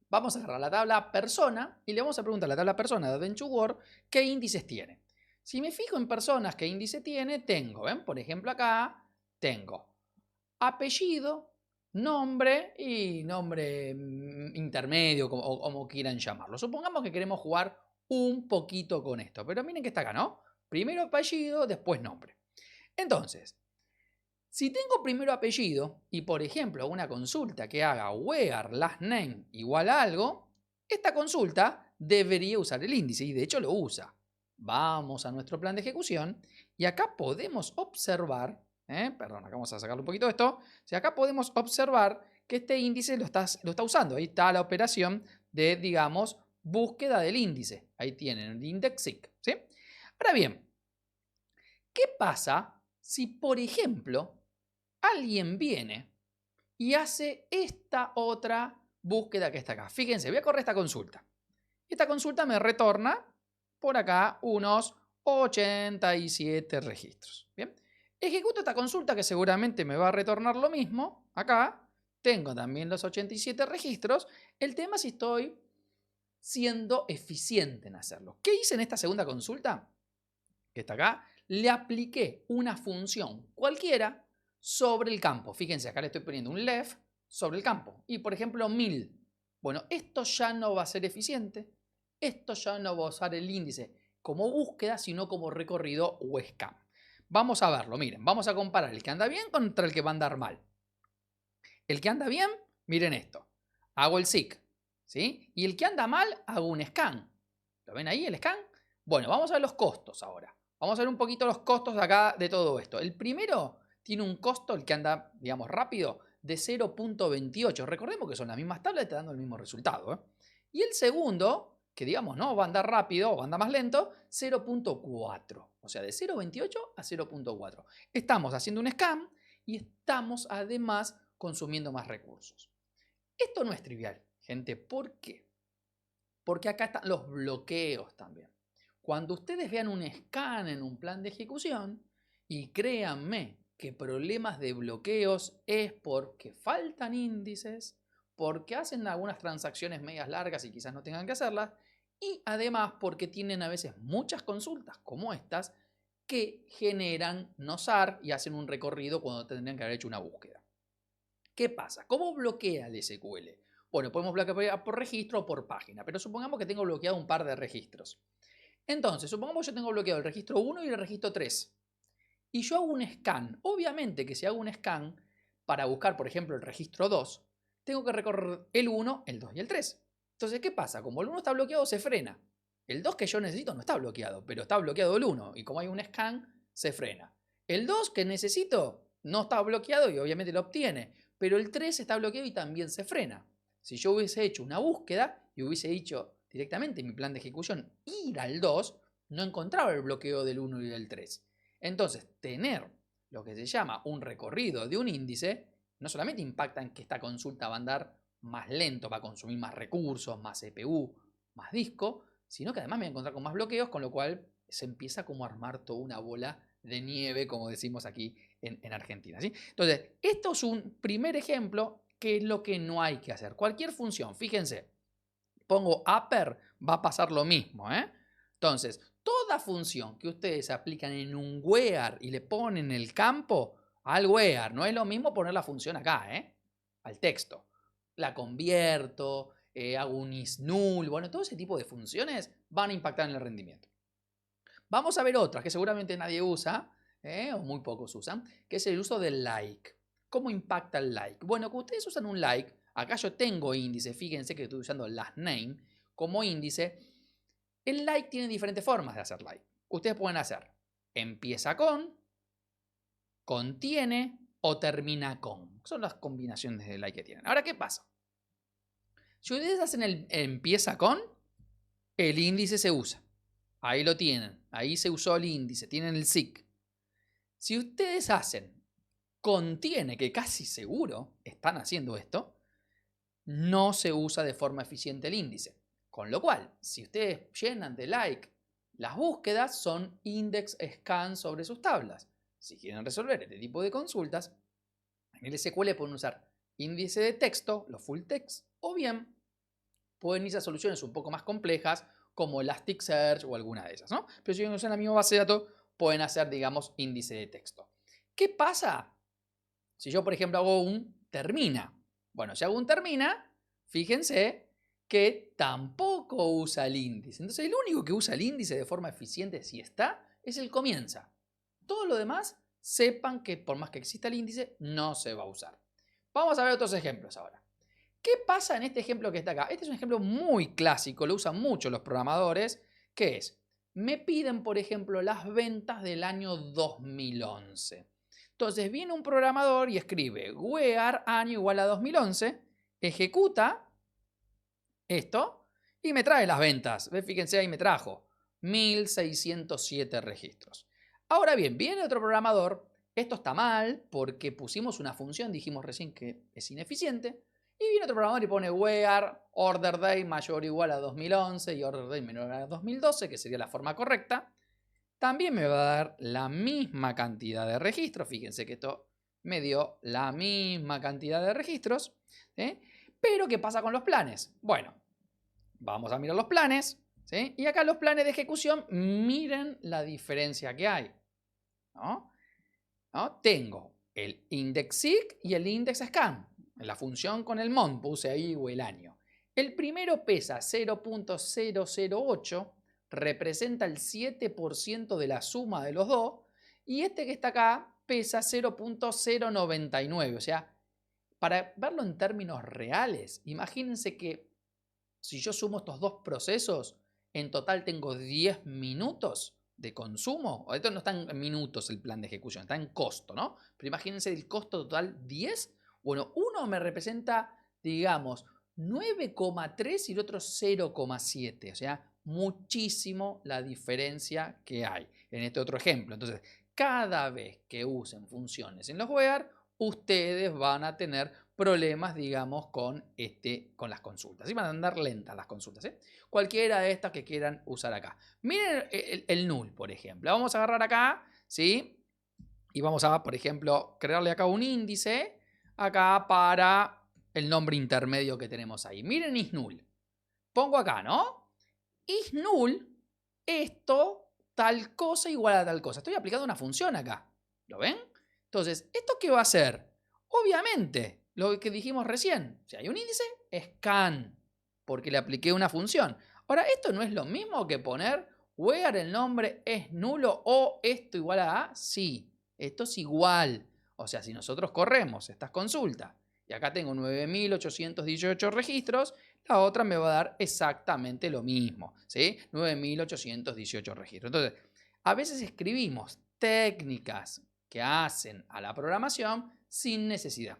Vamos a agarrar la tabla persona y le vamos a preguntar a la tabla persona de Adventure Word qué índices tiene. Si me fijo en personas qué índice tiene, tengo, ¿ven? Por ejemplo, acá tengo apellido, nombre y nombre intermedio, como quieran llamarlo. Supongamos que queremos jugar un poquito con esto, pero miren que está acá, ¿no? Primero apellido, después nombre. Entonces, si tengo primero apellido y, por ejemplo, una consulta que haga where last name igual a algo, esta consulta debería usar el índice y de hecho lo usa. Vamos a nuestro plan de ejecución y acá podemos observar, perdón, acá vamos a sacarle un poquito de esto, acá podemos observar que este índice lo está usando. Ahí está la operación de, digamos, búsqueda del índice. Ahí tienen el index-seek, ¿sí? Ahora bien, ¿qué pasa si, por ejemplo, alguien viene y hace esta otra búsqueda que está acá. Fíjense, voy a correr esta consulta. Esta consulta me retorna por acá unos 87 registros. Bien. Ejecuto esta consulta que seguramente me va a retornar lo mismo. Acá tengo también los 87 registros. El tema es si estoy siendo eficiente en hacerlo. ¿Qué hice en esta segunda consulta? Que está acá. Le apliqué una función cualquiera sobre el campo. Fíjense, acá le estoy poniendo un left sobre el campo. Y por ejemplo, 1000. Bueno, esto ya no va a ser eficiente. Esto ya no va a usar el índice como búsqueda, sino como recorrido o scan. Vamos a verlo, miren, vamos a comparar el que anda bien contra el que va a andar mal. El que anda bien, miren esto, hago el seek, ¿sí? Y el que anda mal, hago un scan. ¿Lo ven ahí el scan? Bueno, vamos a ver los costos ahora. Vamos a ver un poquito los costos de acá de todo esto. El primero tiene un costo, el que anda, digamos, rápido, de 0.28. Recordemos que son las mismas tablas y te dando el mismo resultado, ¿eh? Y el segundo, que digamos, no va a andar rápido o va a andar más lento, 0.4. O sea, de 0.28 a 0.4. Estamos haciendo un scan y estamos además consumiendo más recursos. Esto no es trivial, gente. ¿Por qué? Porque acá están los bloqueos también. Cuando ustedes vean un scan en un plan de ejecución, y créanme que problemas de bloqueos es porque faltan índices, porque hacen algunas transacciones medias largas y quizás no tengan que hacerlas, y además porque tienen a veces muchas consultas como estas que generan nosar y hacen un recorrido cuando tendrían que haber hecho una búsqueda. ¿Qué pasa? ¿Cómo bloquea el SQL? Bueno, podemos bloquear por registro o por página, pero supongamos que tengo bloqueado un par de registros. Entonces, supongamos que yo tengo bloqueado el registro 1 y el registro 3. Y yo hago un scan. Obviamente que si hago un scan para buscar, por ejemplo, el registro 2, tengo que recorrer el 1, el 2 y el 3. Entonces, ¿qué pasa? Como el 1 está bloqueado, se frena. El 2 que yo necesito no está bloqueado, pero está bloqueado el 1. Y como hay un scan, se frena. El 2 que necesito no está bloqueado y obviamente lo obtiene. Pero el 3 está bloqueado y también se frena. Si yo hubiese hecho una búsqueda y hubiese dicho directamente en mi plan de ejecución ir al 2, no encontraba el bloqueo del 1 y del 3. Entonces, tener lo que se llama un recorrido de un índice no solamente impacta en que esta consulta va a andar más lento, va a consumir más recursos, más CPU, más disco, sino que además me voy a encontrar con más bloqueos, con lo cual se empieza como a armar toda una bola de nieve, como decimos aquí en Argentina, ¿sí? Entonces, esto es un primer ejemplo que es lo que no hay que hacer. Cualquier función, fíjense, pongo upper, va a pasar lo mismo, ¿eh? Entonces, toda función que ustedes aplican en un where y le ponen el campo al where, no es lo mismo poner la función acá, ¿eh? Al texto. La convierto, hago un is null, bueno, todo ese tipo de funciones van a impactar en el rendimiento. Vamos a ver otras que seguramente nadie usa, o muy pocos usan, que es el uso del like. ¿Cómo impacta el like? Bueno, cuando ustedes usan un like, acá yo tengo índice, fíjense que estoy usando last name como índice. El like tiene diferentes formas de hacer like. Ustedes pueden hacer empieza con, contiene o termina con. Son las combinaciones de like que tienen. Ahora, ¿qué pasa? Si ustedes hacen el empieza con, el índice se usa. Ahí lo tienen. Ahí se usó el índice. Tienen el SIC. Si ustedes hacen contiene, que casi seguro están haciendo esto, no se usa de forma eficiente el índice. Con lo cual, si ustedes llenan de like las búsquedas, son index scan sobre sus tablas. Si quieren resolver este tipo de consultas, en el SQL pueden usar índice de texto, los full text, o bien pueden irse a soluciones un poco más complejas como Elasticsearch o alguna de esas, ¿no? Pero si usan la misma base de datos, pueden hacer, digamos, índice de texto. ¿Qué pasa si yo, por ejemplo, hago un termina? Bueno, si hago un termina, fíjense que tampoco usa el índice. Entonces, el único que usa el índice de forma eficiente, si está, es el comienza. Todo lo demás, sepan que por más que exista el índice, no se va a usar. Vamos a ver otros ejemplos ahora. ¿Qué pasa en este ejemplo que está acá? Este es un ejemplo muy clásico, lo usan mucho los programadores, que es, me piden, por ejemplo, las ventas del año 2011. Entonces viene un programador y escribe where año igual a 2011, ejecuta esto y me trae las ventas. Fíjense, ahí me trajo 1607 registros. Ahora bien, viene otro programador, esto está mal porque pusimos una función, dijimos recién que es ineficiente, Y viene otro programador y pone where order date mayor o igual a 2011 y order date menor a 2012, que sería la forma correcta. También me va a dar la misma cantidad de registros. Fíjense que esto me dio la misma cantidad de registros. ¿Sí? Pero ¿qué pasa con los planes? Bueno, vamos a mirar los planes. ¿Sí? Y acá los planes de ejecución, miren la diferencia que hay. ¿No? Tengo el index.seek y el index.scan. En la función con el mont puse ahí el año. El primero pesa 0.008, representa el 7% de la suma de los dos. Y este que está acá pesa 0.099. O sea, para verlo en términos reales, imagínense que si yo sumo estos dos procesos, en total tengo 10 minutos de consumo. Esto no está en minutos el plan de ejecución, está en costo, ¿no? Pero imagínense el costo total 10. Bueno, uno me representa, digamos, 9,3 y el otro 0,7. O sea, muchísimo la diferencia que hay en este otro ejemplo. Entonces, cada vez que usen funciones en los where, ustedes van a tener problemas, digamos, con las consultas. Y van a andar lentas las consultas. Cualquiera de estas que quieran usar acá. Miren el null, por ejemplo. Vamos a agarrar acá, ¿sí? Y vamos a, por ejemplo, crearle acá un índice acá para el nombre intermedio que tenemos ahí. Miren isNull. Pongo acá, ¿no? IsNull, esto, tal cosa igual a tal cosa. Estoy aplicando una función acá. ¿Lo ven? Entonces, ¿esto qué va a hacer? Obviamente, lo que dijimos recién. Si hay un índice, scan, porque le apliqué una función. Ahora, esto no es lo mismo que poner where el nombre es nulo o esto igual a sí. Esto es igual. O sea, si nosotros corremos estas consultas y acá tengo 9.818 registros, la otra me va a dar exactamente lo mismo, ¿sí? 9.818 registros. Entonces, a veces escribimos técnicas que hacen a la programación sin necesidad,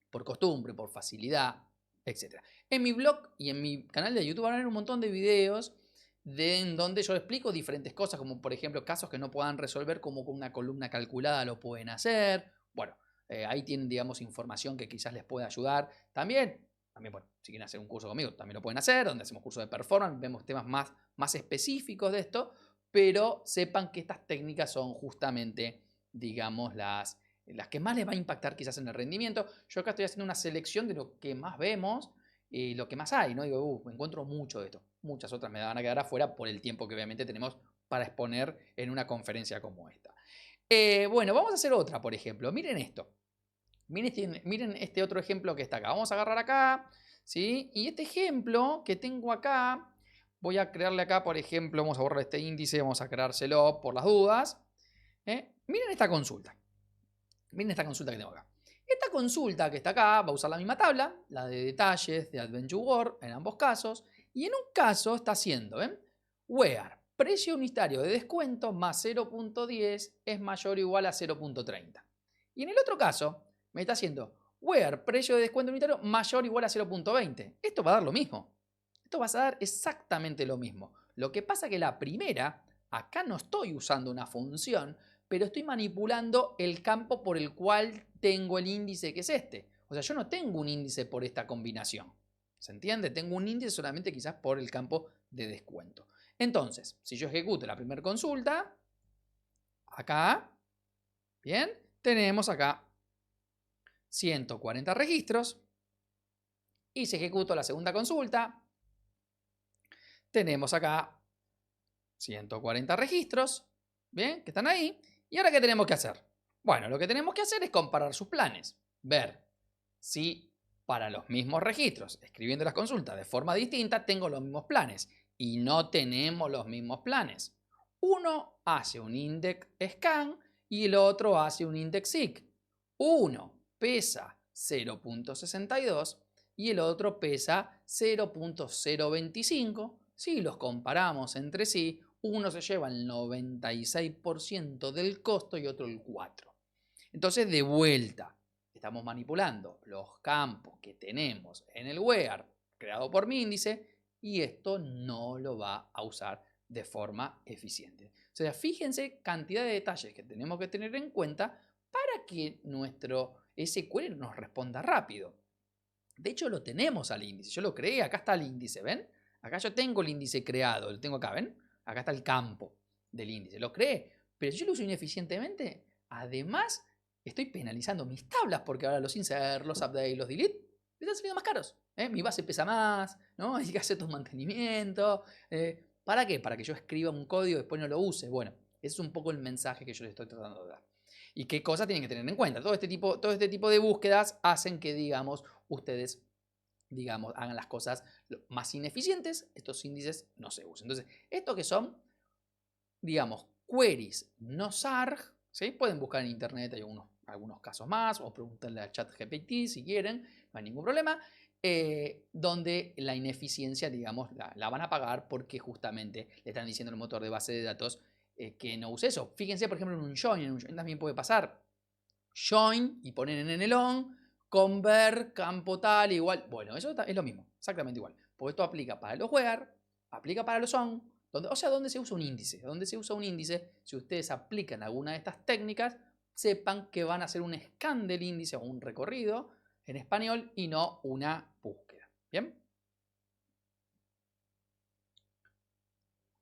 por costumbre, por facilidad, etc. En mi blog y en mi canal de YouTube van a ver un montón de videos en donde yo explico diferentes cosas, como por ejemplo casos que no puedan resolver, como con una columna calculada lo pueden hacer. Bueno, ahí tienen, digamos, información que quizás les pueda ayudar. También, bueno, si quieren hacer un curso conmigo, también lo pueden hacer, donde hacemos cursos de performance, vemos temas más específicos de esto, pero sepan que estas técnicas son justamente, digamos, las que más les va a impactar quizás en el rendimiento. Yo acá estoy haciendo una selección de lo que más vemos y lo que más hay, ¿no? Digo, me encuentro mucho de esto. Muchas otras me van a quedar afuera por el tiempo que obviamente tenemos para exponer en una conferencia como esta. Bueno, vamos a hacer otra, por ejemplo. Miren esto. Miren este otro ejemplo que está acá. Vamos a agarrar acá, ¿sí? Y este ejemplo que tengo acá, voy a crearle acá, por ejemplo, vamos a borrar este índice, vamos a creárselo por las dudas. Miren esta consulta. Miren esta consulta que tengo acá. Esta consulta que está acá va a usar la misma tabla, la de detalles de Adventure World en ambos casos. Y en un caso está haciendo, ¿ven? Where precio unitario de descuento más 0.10 es mayor o igual a 0.30. Y en el otro caso me está haciendo where precio de descuento unitario mayor o igual a 0.20. Esto va a dar lo mismo. Esto va a dar exactamente lo mismo. Lo que pasa que la primera, acá no estoy usando una función, pero estoy manipulando el campo por el cual tengo el índice que es este. O sea, yo no tengo un índice por esta combinación. ¿Se entiende? Tengo un índice solamente quizás por el campo de descuento. Entonces, si yo ejecuto la primera consulta, acá, bien, tenemos acá 140 registros. Y si ejecuto la segunda consulta, tenemos acá 140 registros, bien, que están ahí. ¿Y ahora qué tenemos que hacer? Bueno, lo que tenemos que hacer es comparar sus planes, ver si para los mismos registros, escribiendo las consultas de forma distinta, tengo los mismos planes y no tenemos los mismos planes. Uno hace un index scan y el otro hace un index seek. Uno pesa 0.62 y el otro pesa 0.025. Si los comparamos entre sí, uno se lleva el 96% del costo y otro el 4%. Entonces, de vuelta, estamos manipulando los campos que tenemos en el where creado por mi índice y esto no lo va a usar de forma eficiente. O sea, fíjense cantidad de detalles que tenemos que tener en cuenta para que nuestro SQL nos responda rápido. De hecho, lo tenemos al índice. Yo lo creé, acá está el índice, ¿ven? Acá yo tengo el índice creado, lo tengo acá, ¿ven? Acá está el campo del índice. Lo creé, pero si yo lo uso ineficientemente, además estoy penalizando mis tablas porque ahora los insert, los update, los delete me están saliendo más caros. Mi base pesa más, ¿no? Hay que hacer tu mantenimiento. ¿Para qué? Para que yo escriba un código y después no lo use. Bueno, ese es un poco el mensaje que yo les estoy tratando de dar. ¿Y qué cosas tienen que tener en cuenta? Todo este tipo de búsquedas hacen que, digamos, ustedes, digamos, hagan las cosas más ineficientes. Estos índices no se usan. Entonces, estos que son, digamos, queries no SARG, ¿sí? Pueden buscar en internet, hay algunos casos más, o preguntarle al ChatGPT si quieren, no hay ningún problema. Donde la ineficiencia, digamos, la van a pagar porque justamente le están diciendo al motor de base de datos que no use eso. Fíjense, por ejemplo, en un join también puede pasar. Join y ponen en el on, convert, campo tal, igual. Bueno, eso es lo mismo, exactamente igual. Porque esto aplica para los where, aplica para los on, donde se usa un índice. Donde se usa un índice, si ustedes aplican alguna de estas técnicas, sepan que van a hacer un scan del índice o un recorrido en español y no una búsqueda. ¿Bien?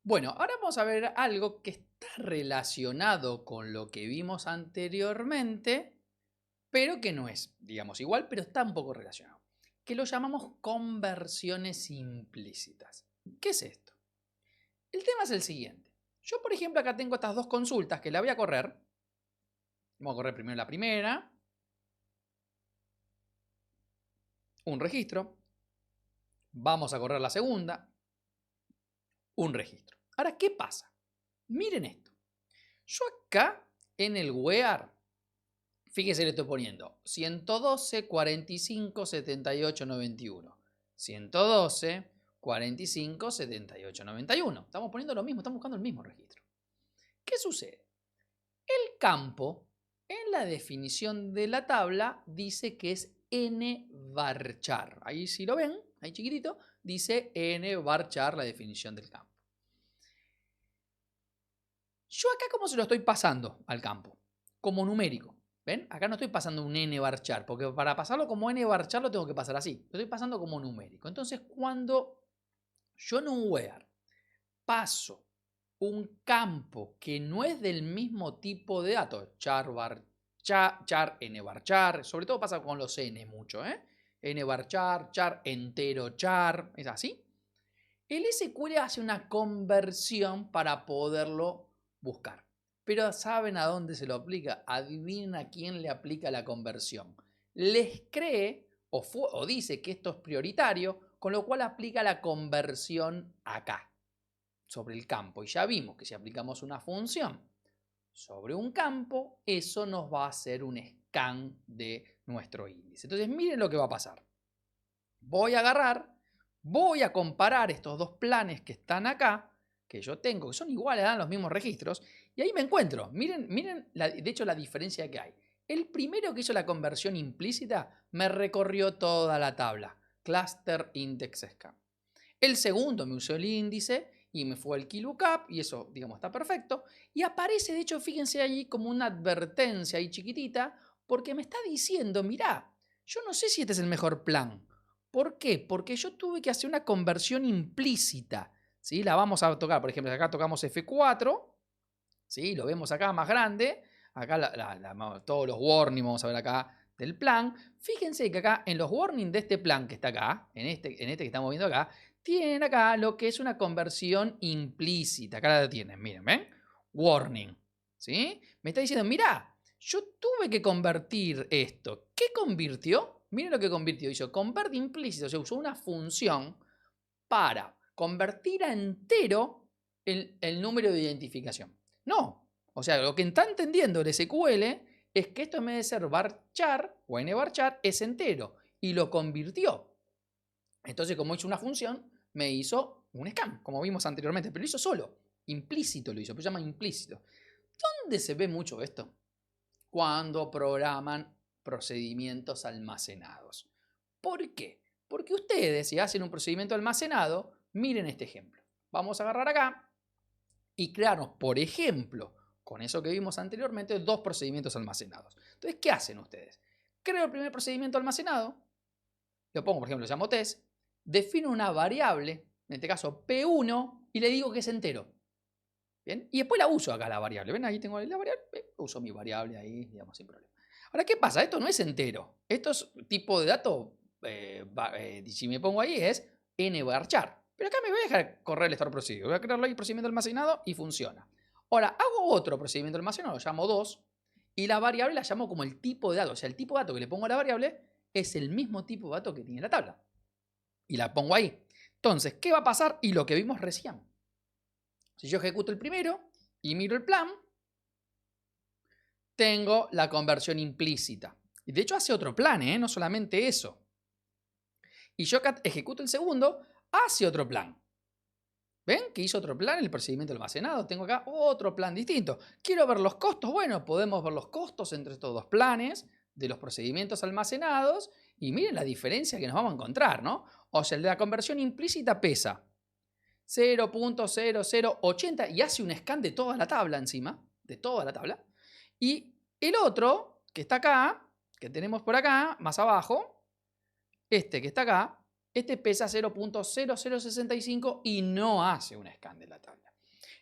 Bueno, ahora vamos a ver algo que está relacionado con lo que vimos anteriormente, pero que no es, digamos, igual, pero está un poco relacionado. Que lo llamamos conversiones implícitas. ¿Qué es esto? El tema es el siguiente. Yo, por ejemplo, acá tengo estas dos consultas que la voy a correr. Vamos a correr primero la primera. Un registro. Vamos a correr la segunda. Un registro. Ahora, ¿qué pasa? Miren esto. Yo acá en el where, fíjense, le estoy poniendo 112, 45, 78, 91. 112, 45, 78, 91. Estamos poniendo lo mismo, estamos buscando el mismo registro. ¿Qué sucede? El campo, en la definición de la tabla, dice que es nvarchar. Ahí si lo ven, ahí chiquitito, dice nvarchar la definición del campo. Yo acá, ¿cómo se lo estoy pasando al campo? Como numérico. ¿Ven? Acá no estoy pasando un nvarchar, porque para pasarlo como nvarchar lo tengo que pasar así. Lo estoy pasando como numérico. Entonces, cuando yo en un where paso un campo que no es del mismo tipo de datos, char, char, nvarchar, sobre todo pasa con los n mucho, nvarchar, char, entero, char, es así. El SQL hace una conversión para poderlo buscar. Pero ¿saben a dónde se lo aplica? Adivinen a quién le aplica la conversión. Les cree o dice que esto es prioritario, con lo cual aplica la conversión acá, sobre el campo. Y ya vimos que si aplicamos una función sobre un campo, eso nos va a hacer un scan de nuestro índice. Entonces miren lo que va a pasar. Voy a agarrar, voy a comparar estos dos planes que están acá, que yo tengo, que son iguales, dan los mismos registros, y ahí me encuentro. Miren, de hecho la diferencia que hay. El primero que hizo la conversión implícita me recorrió toda la tabla. Cluster Index Scan. El segundo me usó el índice y me fue al KeyLookup y eso, digamos, está perfecto. Y aparece, de hecho, fíjense allí como una advertencia ahí chiquitita porque me está diciendo, mirá, yo no sé si este es el mejor plan. ¿Por qué? Porque yo tuve que hacer una conversión implícita. ¿Sí? La vamos a tocar, por ejemplo, acá tocamos F4, ¿sí? Lo vemos acá más grande. Acá todos los warnings, vamos a ver acá del plan. Fíjense que acá en los warnings de este plan que está acá, en este que estamos viendo acá, tienen acá lo que es una conversión implícita. Acá la tienen, miren, ¿ven? Warning, ¿sí? Me está diciendo, mira, yo tuve que convertir esto. ¿Qué convirtió? Miren lo que convirtió. Hizo convert implícito, o sea, usó una función para convertir a entero el número de identificación. No, o sea, lo que está entendiendo el SQL es que esto en vez de ser varchar o nvarchar es entero y lo convirtió. Entonces, como hizo una función, me hizo un scan, como vimos anteriormente, pero lo hizo solo, implícito lo hizo, pero se llama implícito. ¿Dónde se ve mucho esto? Cuando programan procedimientos almacenados. ¿Por qué? Porque ustedes, si hacen un procedimiento almacenado, miren este ejemplo. Vamos a agarrar acá y crearnos, por ejemplo, con eso que vimos anteriormente, dos procedimientos almacenados. Entonces, ¿qué hacen ustedes? Creo el primer procedimiento almacenado, lo pongo, por ejemplo, lo llamo test, defino una variable, en este caso P1, y le digo que es entero. ¿Bien? Y después la uso acá la variable. ¿Ven? Ahí tengo la variable. Uso mi variable ahí, digamos, sin problema. Ahora, ¿qué pasa? Esto no es entero. Esto es tipo de dato, si me pongo ahí, es n-varchar. Pero acá me voy a dejar correr el store procedure. Voy a crearlo ahí, procedimiento almacenado, y funciona. Ahora, hago otro procedimiento almacenado, lo llamo 2, y la variable la llamo como el tipo de dato. O sea, el tipo de dato que le pongo a la variable es el mismo tipo de dato que tiene la tabla. Y la pongo ahí. Entonces, ¿qué va a pasar? Y lo que vimos recién. Si yo ejecuto el primero y miro el plan, tengo la conversión implícita. Y de hecho hace otro plan, no solamente eso. Y yo acá ejecuto el segundo, hace otro plan. ¿Ven? Que hizo otro plan en el procedimiento almacenado. Tengo acá otro plan distinto. ¿Quiero ver los costos? Bueno, podemos ver los costos entre estos dos planes de los procedimientos almacenados. Y miren la diferencia que nos vamos a encontrar, ¿no? O sea, el de la conversión implícita pesa 0.0080 y hace un scan de toda la tabla encima, de toda la tabla. Y el otro, que está acá, que tenemos por acá, más abajo, este que está acá, este pesa 0.0065 y no hace un scan de la tabla.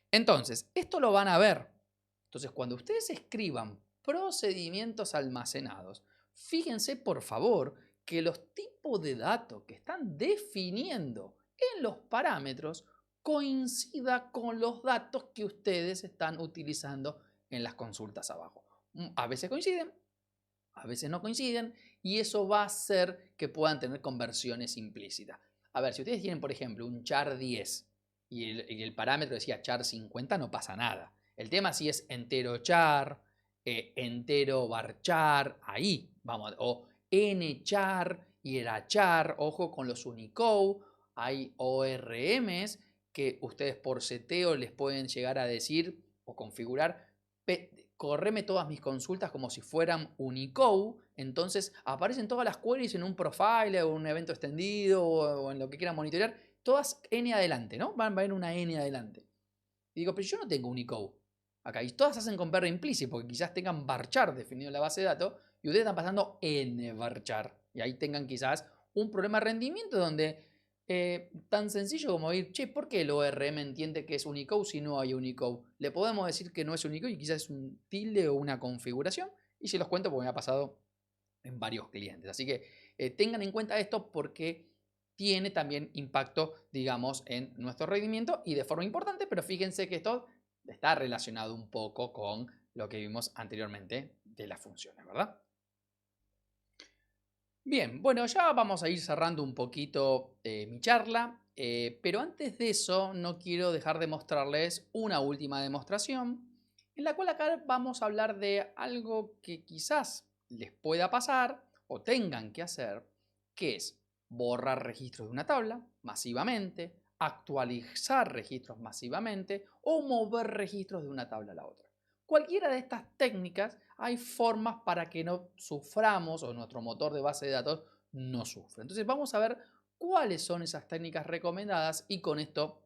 Entonces, esto lo van a ver. Entonces, cuando ustedes escriban procedimientos almacenados, fíjense por favor que los tipos de datos que están definiendo en los parámetros coincida con los datos que ustedes están utilizando en las consultas abajo. A veces coinciden, a veces no coinciden, y eso va a hacer que puedan tener conversiones implícitas. A ver, si ustedes tienen, por ejemplo, un char 10 y el parámetro decía char 50, no pasa nada. El tema sí es entero char, entero varchar, ahí vamos, o n char y era char, ojo con los Unicode, hay ORMs que ustedes por seteo les pueden llegar a decir o configurar, correme todas mis consultas como si fueran Unicode, entonces aparecen todas las queries en un profile o un evento extendido o en lo que quieran monitorear, todas n adelante, ¿no? Van a ir una n adelante. Y digo, pero yo no tengo Unicode acá, y todas hacen con barra implícita, porque quizás tengan varchar definido en la base de datos, y ustedes están pasando n varchar, y ahí tengan quizás un problema de rendimiento donde tan sencillo como ir, che, ¿por qué el ORM entiende que es Unicode si no hay Unicode? Le podemos decir que no es Unicode y quizás es un tilde o una configuración, y se los cuento porque me ha pasado en varios clientes. Así que tengan en cuenta esto porque tiene también impacto, digamos, en nuestro rendimiento y de forma importante, pero fíjense que esto está relacionado un poco con lo que vimos anteriormente de las funciones, ¿verdad? Bien, bueno, ya vamos a ir cerrando un poquito mi charla, pero antes de eso no quiero dejar de mostrarles una última demostración en la cual acá vamos a hablar de algo que quizás les pueda pasar o tengan que hacer, que es borrar registros de una tabla masivamente, actualizar registros masivamente o mover registros de una tabla a la otra. Cualquiera de estas técnicas hay formas para que no suframos o nuestro motor de base de datos no sufra. Entonces vamos a ver cuáles son esas técnicas recomendadas y con esto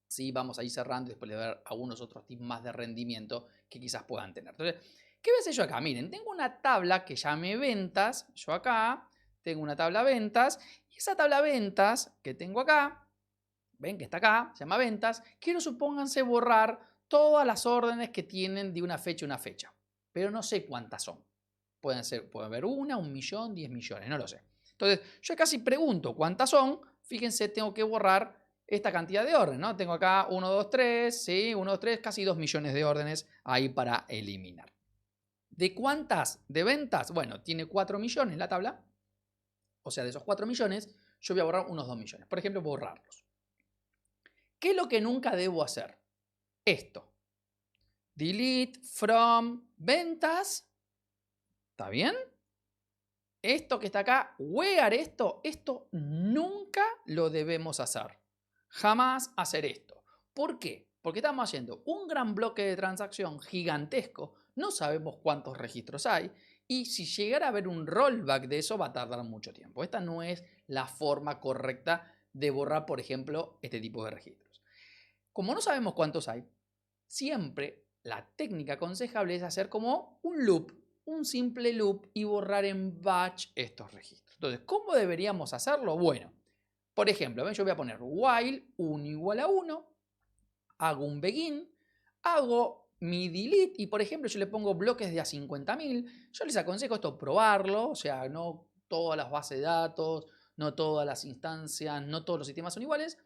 sí vamos a ir cerrando y después de ver algunos otros tips más de rendimiento que quizás puedan tener. Entonces, ¿qué voy a hacer yo acá? Miren, tengo una tabla que llame ventas, yo acá tengo una tabla ventas y esa tabla ventas que tengo acá, ven que está acá, se llama ventas, quiero supónganse borrar todas las órdenes que tienen de una fecha a una fecha, pero no sé cuántas son. Pueden haber una, 1.000.000, 10 millones, no lo sé. Entonces, yo casi pregunto cuántas son, fíjense, tengo que borrar esta cantidad de órdenes, ¿no? Tengo acá 1, 2, 3, ¿sí? 1, 2, 3, casi 2 millones de órdenes ahí para eliminar. ¿De cuántas? ¿De ventas? Bueno, tiene 4 millones la tabla. O sea, de esos 4 millones, yo voy a borrar unos 2 millones. Por ejemplo, borrarlos. ¿Qué es lo que nunca debo hacer? Esto. Delete from ventas. ¿Está bien? Esto que está acá, where esto nunca lo debemos hacer. Jamás hacer esto. ¿Por qué? Porque estamos haciendo un gran bloque de transacción gigantesco, no sabemos cuántos registros hay y si llegara a haber un rollback de eso va a tardar mucho tiempo. Esta no es la forma correcta de borrar, por ejemplo, este tipo de registros. Como no sabemos cuántos hay, siempre la técnica aconsejable es hacer como un loop, un simple loop y borrar en batch estos registros. Entonces, ¿cómo deberíamos hacerlo? Bueno, por ejemplo, yo voy a poner while 1 igual a 1, hago un begin, hago mi delete y, por ejemplo, yo le pongo bloques de a 50.000. Yo les aconsejo esto probarlo, o sea, no todas las bases de datos, no todas las instancias, no todos los sistemas son iguales,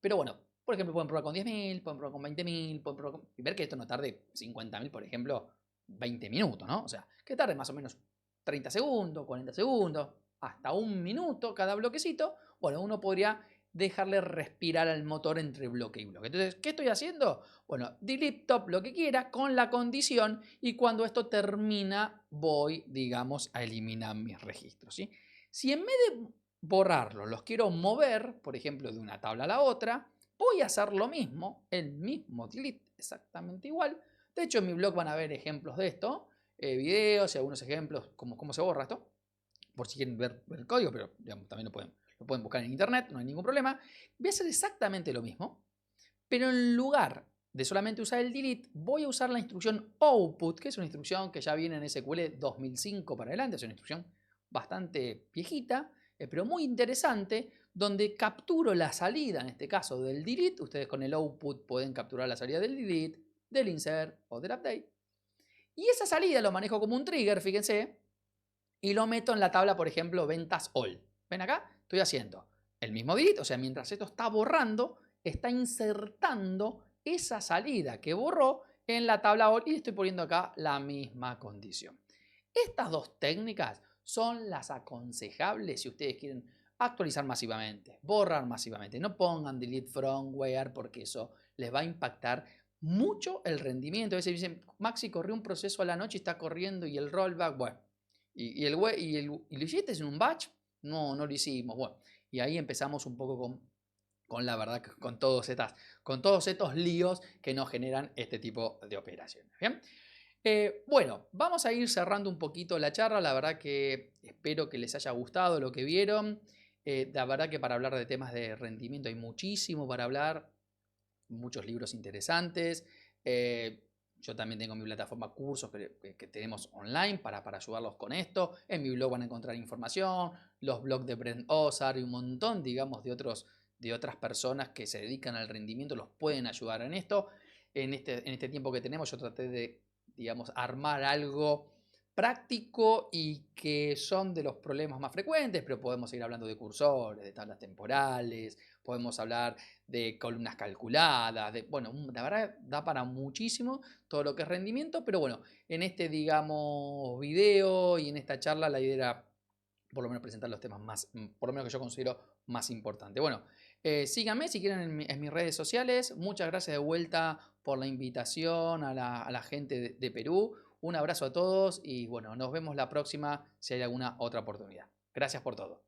pero bueno, por ejemplo, pueden probar con 10.000, pueden probar con 20.000, pueden probar y ver que esto no tarde 50.000, por ejemplo, 20 minutos, ¿no? O sea, que tarde más o menos 30 segundos, 40 segundos, hasta un minuto cada bloquecito. Bueno, uno podría dejarle respirar al motor entre bloque y bloque. Entonces, ¿qué estoy haciendo? Bueno, delete top lo que quiera con la condición y cuando esto termina voy, digamos, a eliminar mis registros, ¿sí? Si en vez de borrarlos los quiero mover, por ejemplo, de una tabla a la otra, voy a hacer lo mismo, el mismo delete, exactamente igual. De hecho, en mi blog van a ver ejemplos de esto, videos y algunos ejemplos, como cómo se borra esto, por si quieren ver el código, pero digamos, también lo pueden buscar en internet, no hay ningún problema. Voy a hacer exactamente lo mismo, pero en lugar de solamente usar el delete, voy a usar la instrucción output, que es una instrucción que ya viene en SQL 2005 para adelante, es una instrucción bastante viejita, pero muy interesante, donde capturo la salida, en este caso del delete. Ustedes con el output pueden capturar la salida del delete, del insert o del update. Y esa salida lo manejo como un trigger, fíjense, y lo meto en la tabla, por ejemplo, ventas all. ¿Ven acá? Estoy haciendo el mismo delete, o sea, mientras esto está borrando, está insertando esa salida que borró en la tabla all y estoy poniendo acá la misma condición. Estas dos técnicas son las aconsejables si ustedes quieren actualizar masivamente, borrar masivamente. No pongan delete from where porque eso les va a impactar mucho el rendimiento. A veces dicen, Maxi corrió un proceso a la noche y está corriendo y el rollback, bueno, y lo hiciste en un batch, no lo hicimos, bueno, y ahí empezamos un poco con la verdad, con todos estos líos que nos generan este tipo de operaciones. ¿Bien? Bueno, vamos a ir cerrando un poquito la charla. La verdad que espero que les haya gustado lo que vieron. La verdad que para hablar de temas de rendimiento hay muchísimo para hablar, muchos libros interesantes. Yo también tengo mi plataforma cursos que tenemos online para ayudarlos con esto. En mi blog van a encontrar información, los blogs de Brent Ozar y un montón, digamos, de otras personas que se dedican al rendimiento, los pueden ayudar en esto. En este tiempo que tenemos yo traté de, digamos, armar algo práctico y que son de los problemas más frecuentes, pero podemos ir hablando de cursores, de tablas temporales, podemos hablar de columnas calculadas, bueno, la verdad da para muchísimo todo lo que es rendimiento, pero bueno, en este, digamos, video y en esta charla la idea era por lo menos presentar los temas más, por lo menos que yo considero más importantes. Bueno, síganme si quieren en mis redes sociales. Muchas gracias de vuelta por la invitación a la gente de Perú. Un abrazo a todos y bueno, nos vemos la próxima si hay alguna otra oportunidad. Gracias por todo.